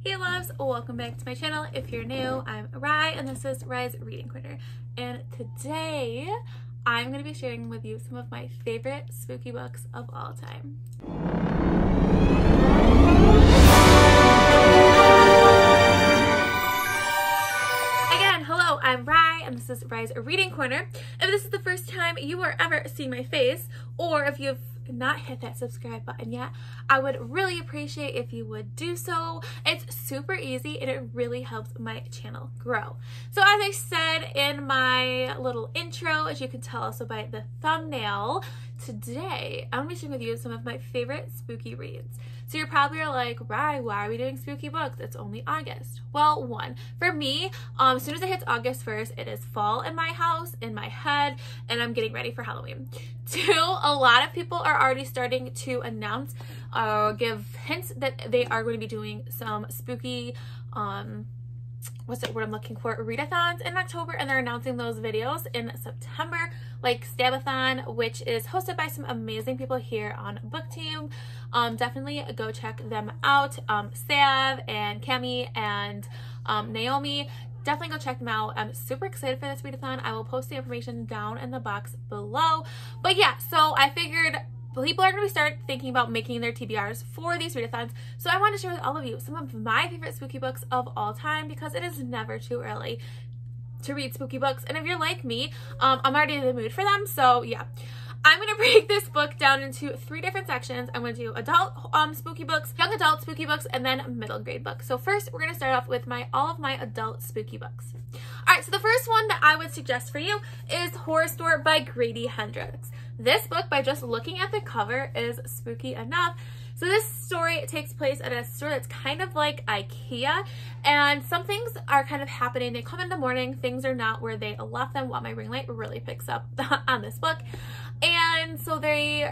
Hey loves, welcome back to my channel. If you're new, I'm Rye and this is Rye's Reading Corner. And today I'm going to be sharing with you some of my favorite spooky books of all time. Again, hello, I'm Rye and this is Rye's Reading Corner. If this is the first time you are ever seeing my face, or if you've not hit that subscribe button yet, I would really appreciate if you would do so. It's super easy and it really helps my channel grow. So as I said in my little intro, as you can tell also by the thumbnail, today I'm going to be sharing with you some of my favorite spooky reads. So you're probably like, Rye, why are we doing spooky books? It's only August. Well, one, for me, as soon as it hits August 1st, it is fall in my house, in my head, and I'm getting ready for Halloween. Two, a lot of people are already starting to announce, give hints that they are going to be doing some spooky, what's the word I'm looking for, readathons in October, and they're announcing those videos in September, like Stabathon, which is hosted by some amazing people here on BookTube. Definitely go check them out. Sav and Cami and Naomi. Definitely go check them out. I'm super excited for this readathon. I will post the information down in the box below. But yeah, so I figured people are going to start thinking about making their TBRs for these readathons. So I want to share with all of you some of my favorite spooky books of all time, because it is never too early to read spooky books. And if you're like me, I'm already in the mood for them. So yeah. I'm going to break this book down into three different sections. I'm going to do adult spooky books, young adult spooky books, and then middle grade books. So first, we're going to start off with all of my adult spooky books. All right, so the first one that I would suggest for you is Horror Store by Grady Hendrix. This book, by just looking at the cover, is spooky enough. So this story takes place at a store that's kind of like IKEA, and some things are kind of happening. They come in the morning, things are not where they left them. Wow, my ring light really picks up on this book. And so they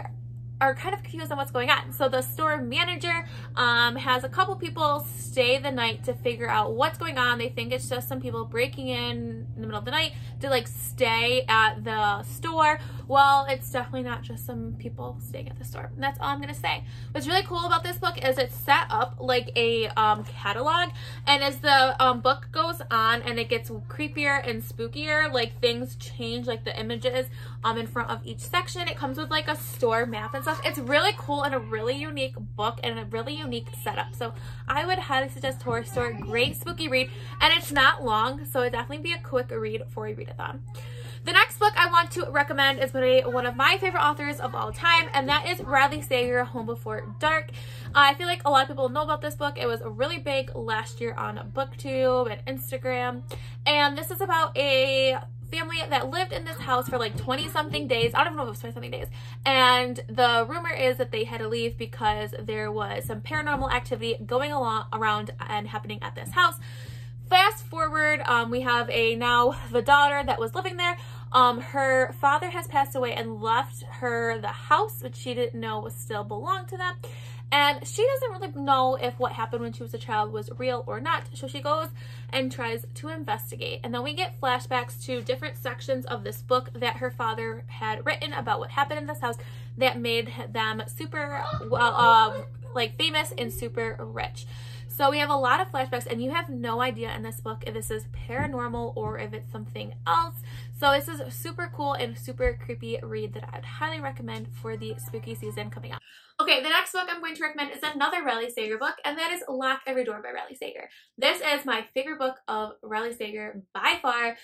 are kind of confused on what's going on. So the store manager has a couple people stay the night to figure out what's going on. They think it's just some people breaking in the middle of the night to like stay at the store. Well, it's definitely not just some people staying at the store. And that's all I'm gonna say. What's really cool about this book is it's set up like a catalog, and as the book goes on and it gets creepier and spookier, like things change, like the images in front of each section. It comes with like a store map and stuff. It's really cool and a really unique book and a really unique setup. So I would highly suggest Horror Store. Great spooky read, and it's not long, so it'd definitely be a quick read for a readathon. The next book I want to recommend is one of my favorite authors of all time, and that is Riley Sager, Home Before Dark. I feel like a lot of people know about this book. It was really big last year on BookTube and Instagram, and this is about a family that lived in this house for like 20-something days. I don't even know if it was 20-something days. And the rumor is that they had to leave because there was some paranormal activity going around and happening at this house. Fast forward, we have the daughter that was living there. Her father has passed away and left her the house, which she didn't know was still belonged to them. And she doesn't really know if what happened when she was a child was real or not. So she goes and tries to investigate. And then we get flashbacks to different sections of this book that her father had written about what happened in this house that made them super, like famous and super rich. So we have a lot of flashbacks, and you have no idea in this book if this is paranormal or if it's something else. So this is a super cool and super creepy read that I'd highly recommend for the spooky season coming up. Okay, the next book I'm going to recommend is another Riley Sager book, and that is Lock Every Door by Riley Sager. This is my favorite book of Riley Sager by far,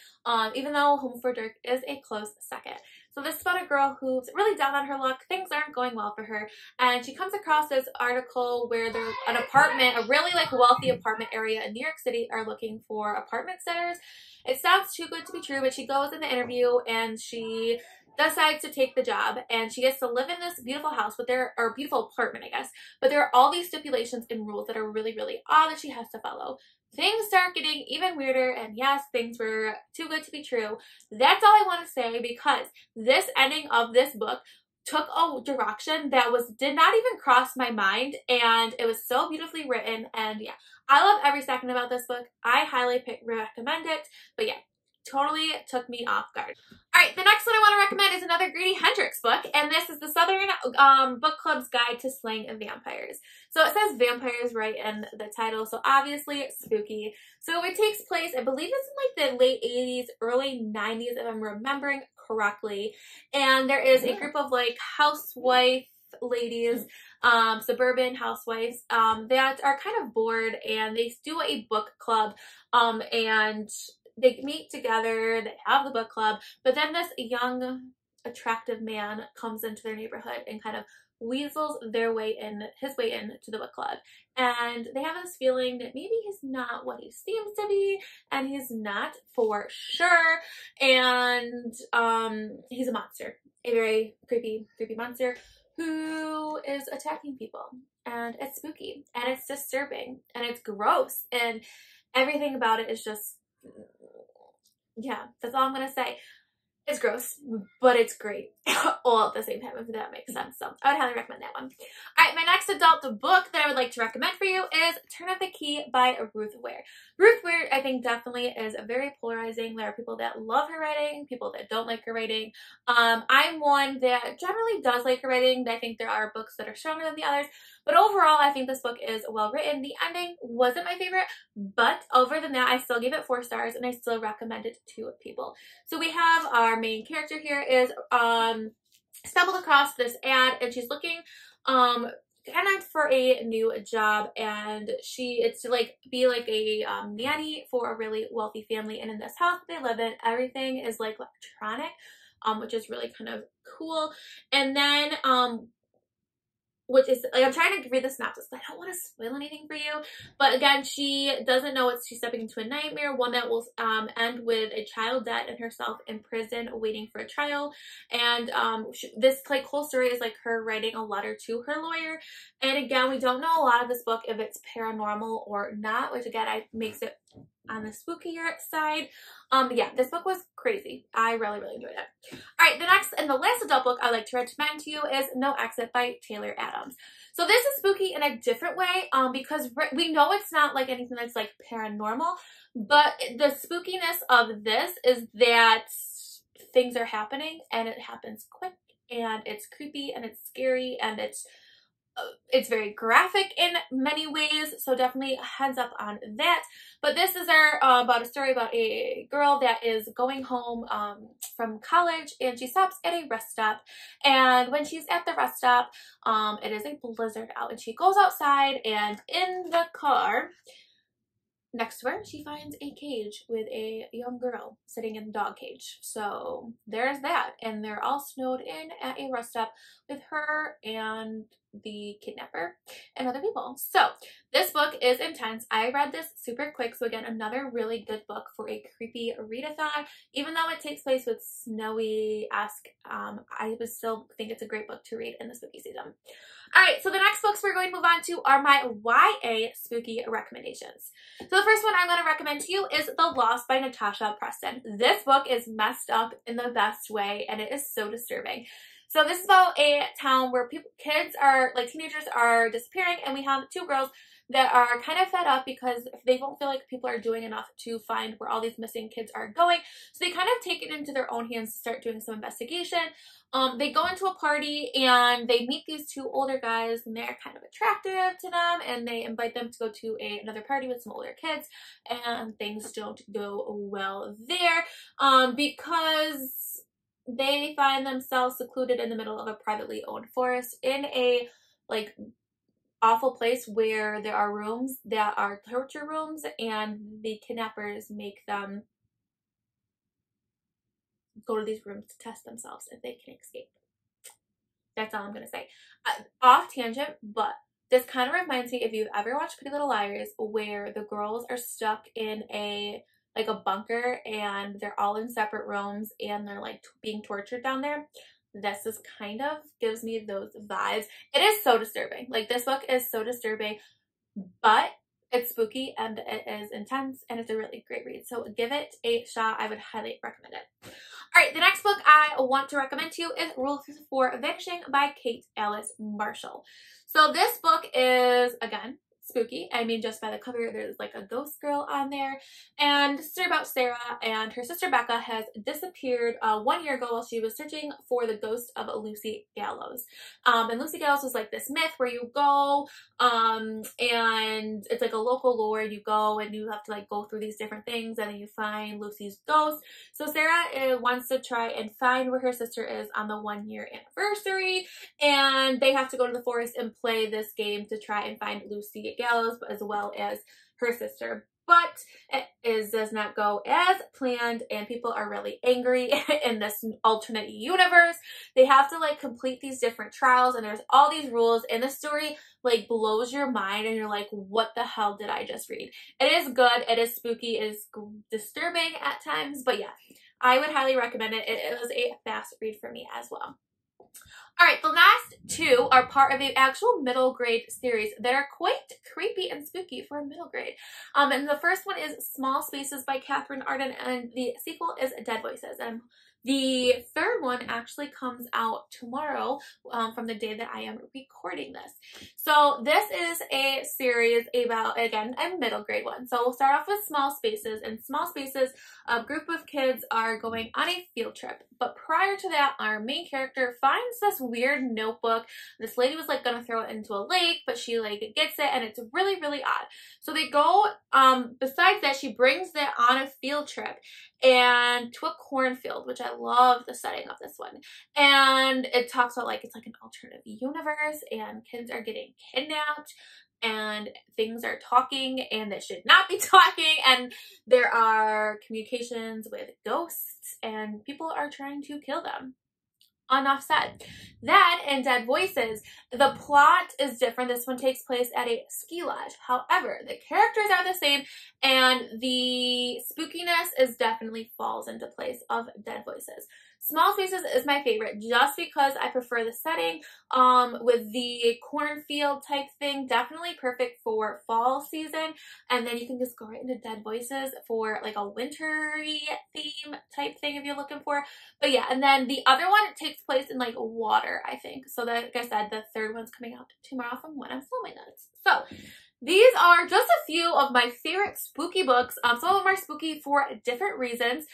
even though Home Before Dark is a close second. So this is about a girl who's really down on her luck. Things aren't going well for her, and she comes across this article where there's an apartment, a really like wealthy apartment area in New York City, are looking for apartment setters. It sounds too good to be true, but she goes in the interview and she decides to take the job, and she gets to live in this beautiful house, or beautiful apartment, I guess. But there are all these stipulations and rules that are really, really odd that she has to follow. Things start getting even weirder, and yes, things were too good to be true. That's all I want to say, because this ending of this book took a direction that did not even cross my mind, and it was so beautifully written. And yeah, I love every second about this book. I highly recommend it. But yeah, totally took me off guard. Alright, the next one I want to recommend is another Grady Hendrix book, and this is the Southern Book Club's Guide to Slaying Vampires. So it says vampires right in the title, so obviously it's spooky. So it takes place, I believe it's in like the late 80s, early 90s, if I'm remembering correctly. And there is a group of like housewife ladies, suburban housewives, that are kind of bored, and they do a book club, and they meet together, they have the book club, but then this young, attractive man comes into their neighborhood and kind of weasels his way in to the book club. And they have this feeling that maybe he's not what he seems to be, and he's not for sure. And he's a monster, a very creepy monster who is attacking people. And it's spooky, and it's disturbing, and it's gross, and everything about it is just, yeah, that's all I'm gonna say. It's gross, but it's great all at the same time, if that makes sense. So I would highly recommend that one. All right, my next adult book that I would like to recommend for you is Turn of the Key by Ruth Ware. Ruth Ware, I think, definitely is very polarizing. There are people that love her writing, people that don't like her writing. I'm one that generally does like her writing. I think there are books that are stronger than the others. But overall, I think this book is well written. The ending wasn't my favorite, but other than that, I still gave it 4 stars, and I still recommend it to people. So we have our main character here is stumbled across this ad, and she's looking kind of for a new job, and it's to like be like a nanny for a really wealthy family. And in this house they live in, everything is like electronic, which is really kind of cool. And then which is, like, I'm trying to read the synopsis, but I don't want to spoil anything for you. But again, she doesn't know she's stepping into a nightmare, one that will end with a child dead and herself in prison waiting for a trial. And this like whole story is like her writing a letter to her lawyer. And again, we don't know a lot of this book if it's paranormal or not, which again makes it on the spookier side. Yeah, this book was crazy. I really, really enjoyed it. All right, the next and the last adult book I'd like to recommend to you is No Exit by Taylor Adams. So this is spooky in a different way, because we know it's not like anything that's like paranormal, but the spookiness of this is that things are happening, and it happens quick, and it's creepy, and it's scary, and it's very graphic in many ways, so definitely heads up on that. But this is about a story about a girl that is going home from college, and she stops at a rest stop. And when she's at the rest stop, it is a blizzard out, and she goes outside, and in the car next to her, she finds a cage with a young girl sitting in the dog cage. So there's that. And they're all snowed in at a rest stop with her and the kidnapper and other people. So this book is intense. I read this super quick. So again, another really good book for a creepy readathon. Even though it takes place with snowy-esque, I would still think it's a great book to read in the spooky season. Alright, so the next books we're going to move on to are my YA spooky recommendations. So the first one I'm going to recommend to you is The Lost by Natasha Preston. This book is messed up in the best way, and it is so disturbing. So this is about a town where teenagers are disappearing, and we have 2 girls that are kind of fed up because they don't feel like people are doing enough to find where all these missing kids are going. So they kind of take it into their own hands to start doing some investigation. They go into a party, and they meet these 2 older guys, and they're kind of attractive to them, and they invite them to go to another party with some older kids, and things don't go well there because they find themselves secluded in the middle of a privately owned forest in a like awful place where there are rooms that are torture rooms, and the kidnappers make them go to these rooms to test themselves if they can escape. That's all I'm gonna say. Off tangent, but this kind of reminds me, if you've ever watched Pretty Little Liars, where the girls are stuck in a bunker, and they're all in separate rooms, and they're like being tortured down there. This is kind of gives me those vibes. It is so disturbing. Like, this book is so disturbing, but it's spooky, and it is intense, and it's a really great read. So give it a shot. I would highly recommend it. Alright, the next book I want to recommend to you is Rules for Vanishing by Kate Alice Marshall. So this book is, again, spooky. I mean, just by the cover, there's like a ghost girl on there. And it's about Sarah, and her sister Becca has disappeared 1 year ago while she was searching for the ghost of Lucy Gallows. And Lucy Gallows was like this myth where you go, and it's like a local lore. You go and you have to like go through these different things, and then you find Lucy's ghost. So Sarah wants to try and find where her sister is on the 1 year anniversary, and they have to go to the forest and play this game to try and find Lucy Gallows as well as her sister. But it does not go as planned, and people are really angry in this alternate universe. They have to like complete these different trials, and there's all these rules, and the story like blows your mind, and you're like, what the hell did I just read? It is good, it is spooky, it is disturbing at times, but yeah, I would highly recommend it. It was a fast read for me as well. Alright, the last two are part of the actual middle grade series that are quite creepy and spooky for a middle grade. And the first one is Small Spaces by Katherine Arden, and the sequel is Dead Voices. And the third one actually comes out tomorrow from the day that I am recording this. So this is a series about, again, a middle grade one. So we'll start off with Small Spaces. In Small Spaces, a group of kids are going on a field trip. But prior to that, our main character finds this weird notebook. This lady was like gonna throw it into a lake, but she like gets it, and it's really, really odd. So they go, besides that, she brings it on a field trip and to a cornfield, which I love the setting of this one. And it talks about like, it's like an alternative universe, and kids are getting kidnapped, and things are talking and they should not be talking, and there are communications with ghosts, and people are trying to kill them. Enough said. Then in Dead Voices, the plot is different. This one takes place at a ski lodge. However, the characters are the same, and the spookiness is definitely falls into place of Dead Voices. Small Spaces is my favorite just because I prefer the setting with the cornfield type thing. Definitely perfect for fall season, and then you can just go right into Dead Voices for like a wintry theme type thing if you're looking for. But yeah, and then the other one, it takes place in like water, I think. So that, like I said, the third one's coming out tomorrow from when I'm filming this. So these are just a few of my favorite spooky books. Some of them are spooky for different reasons.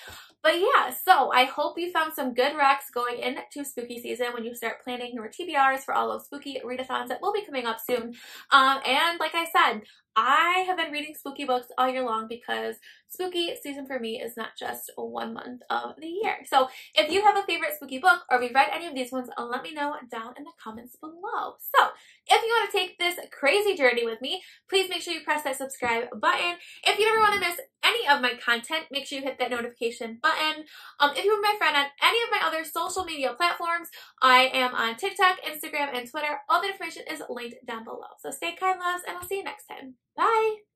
But yeah, so I hope you found some good recs going into spooky season when you start planning your TBRs for all those spooky readathons that will be coming up soon. And like I said, I have been reading spooky books all year long because spooky season for me is not just 1 month of the year. So if you have a favorite spooky book, or if you've read any of these ones, let me know down in the comments below. So if you want to take this crazy journey with me, please make sure you press that subscribe button. If you never want to miss any of my content, make sure you hit that notification button. If you want my friend on any of my other social media platforms, I am on TikTok, Instagram, and Twitter. All the information is linked down below. So stay kind, loves, and I'll see you next time. Bye!